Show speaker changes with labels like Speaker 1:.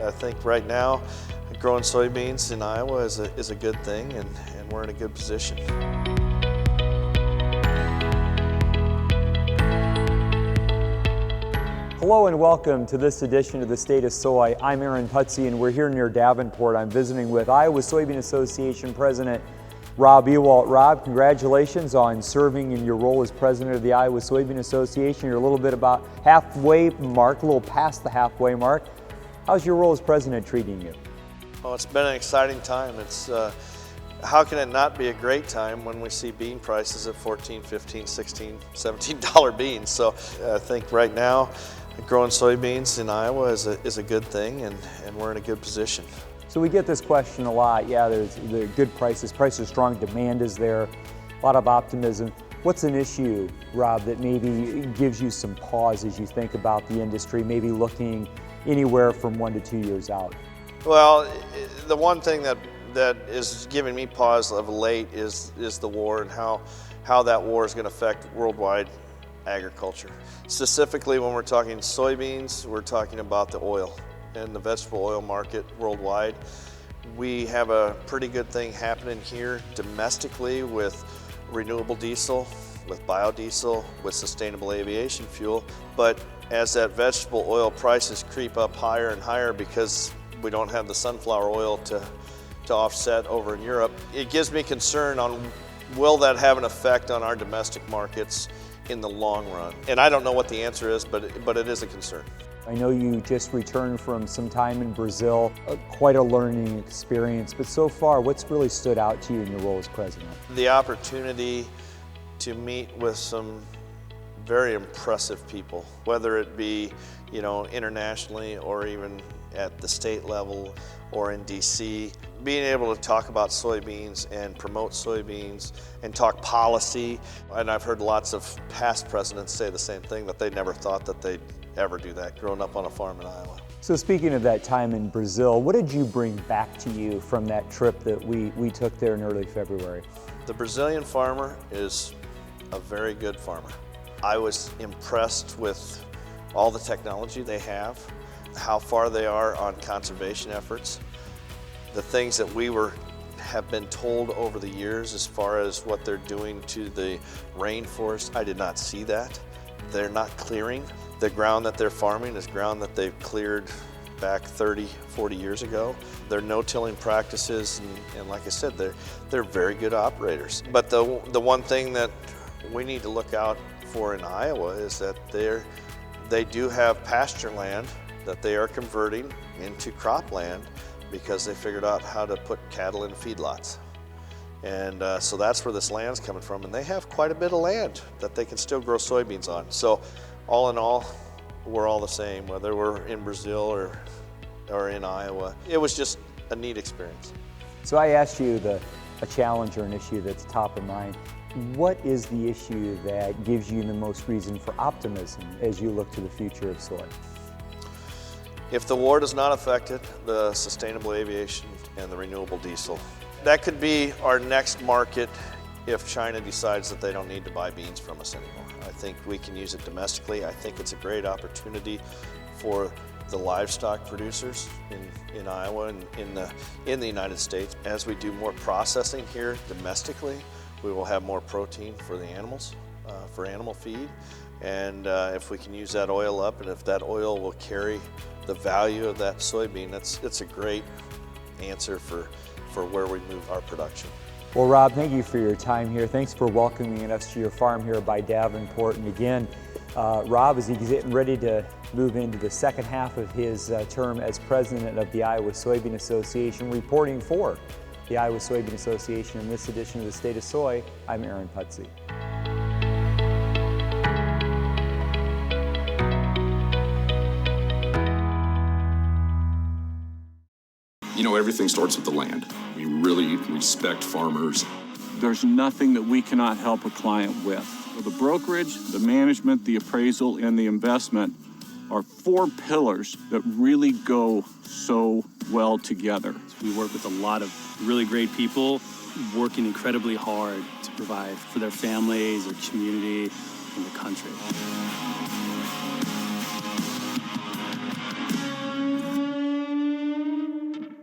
Speaker 1: I think right now, growing soybeans in Iowa is a good thing, and we're in a good position.
Speaker 2: Hello and welcome to this edition of the State of Soy. I'm Aaron Putsey and we're here near Davenport. I'm visiting with Iowa Soybean Association President Robb Ewoldt. Robb, congratulations on serving in your role as president of the Iowa Soybean Association. You're a little bit about halfway mark, a little past the halfway mark. How's your role as president treating you?
Speaker 1: Well, it's been an exciting time. How can it not be a great time when we see bean prices at $14, $15, $16, $17 beans? So I think right now, growing soybeans in Iowa is a good thing, and we're in a good position.
Speaker 2: So we get this question a lot. Yeah, there's good prices. Prices are strong, demand is there, a lot of optimism. What's an issue, Robb, that maybe gives you some pause as you think about the industry, maybe looking anywhere from 1 to 2 years out?
Speaker 1: Well, the one thing that is giving me pause of late is the war and how that war is going to affect worldwide agriculture. Specifically, when we're talking soybeans, we're talking about the oil and the vegetable oil market worldwide. We have a pretty good thing happening here domestically with renewable diesel, with biodiesel, with sustainable aviation fuel. But as that vegetable oil prices creep up higher and higher because we don't have the sunflower oil to offset over in Europe, it gives me concern on will that have an effect on our domestic markets in the long run. And I don't know what the answer is, but it is a concern.
Speaker 2: I know you just returned from some time in Brazil, quite a learning experience, but so far, what's really stood out to you in your role as president?
Speaker 1: The opportunity to meet with some very impressive people, whether it be, internationally or even at the state level or in DC. Being able to talk about soybeans and promote soybeans and talk policy. And I've heard lots of past presidents say the same thing, that they never thought that they'd ever do that growing up on a farm in Iowa.
Speaker 2: So speaking of that time in Brazil, what did you bring back to you from that trip that we took there in early February?
Speaker 1: The Brazilian farmer is a very good farmer. I was impressed with all the technology they have, how far they are on conservation efforts, the things that we have been told over the years as far as what they're doing to the rainforest. I did not see that. They're not clearing. The ground that they're farming is ground that they've cleared back 30, 40 years ago. Their no-tilling practices, and like I said, they're very good operators. But the one thing that we need to look out for in Iowa is that they do have pasture land that they are converting into cropland because they figured out how to put cattle in feedlots. And so that's where this land's coming from. And they have quite a bit of land that they can still grow soybeans on. So all in all, we're all the same, whether we're in Brazil or in Iowa. It was just a neat experience.
Speaker 2: So I asked you a challenge or an issue that's top of mind. What is the issue that gives you the most reason for optimism as you look to the future of soy?
Speaker 1: If the war does not affect it, the sustainable aviation and the renewable diesel. That could be our next market if China decides that they don't need to buy beans from us anymore. I think we can use it domestically. I think it's a great opportunity for the livestock producers in Iowa and in the United States. As we do more processing here domestically, we will have more protein for the animals, for animal feed. And if we can use that oil up, and if that oil will carry the value of that soybean, it's a great answer for where we move our production.
Speaker 2: Well, Robb, thank you for your time here. Thanks for welcoming us to your farm here by Davenport. And again, Robb, as he's getting ready to move into the second half of his term as president of the Iowa Soybean Association, reporting for the Iowa Soybean Association in this edition of the State of Soy, I'm Aaron Putsey.
Speaker 3: Everything starts with the land. We really respect farmers.
Speaker 4: There's nothing that we cannot help a client with. The brokerage, the management, the appraisal, and the investment are four pillars that really go so well together.
Speaker 5: We work with a lot of really great people working incredibly hard to provide for their families, their community, and the country.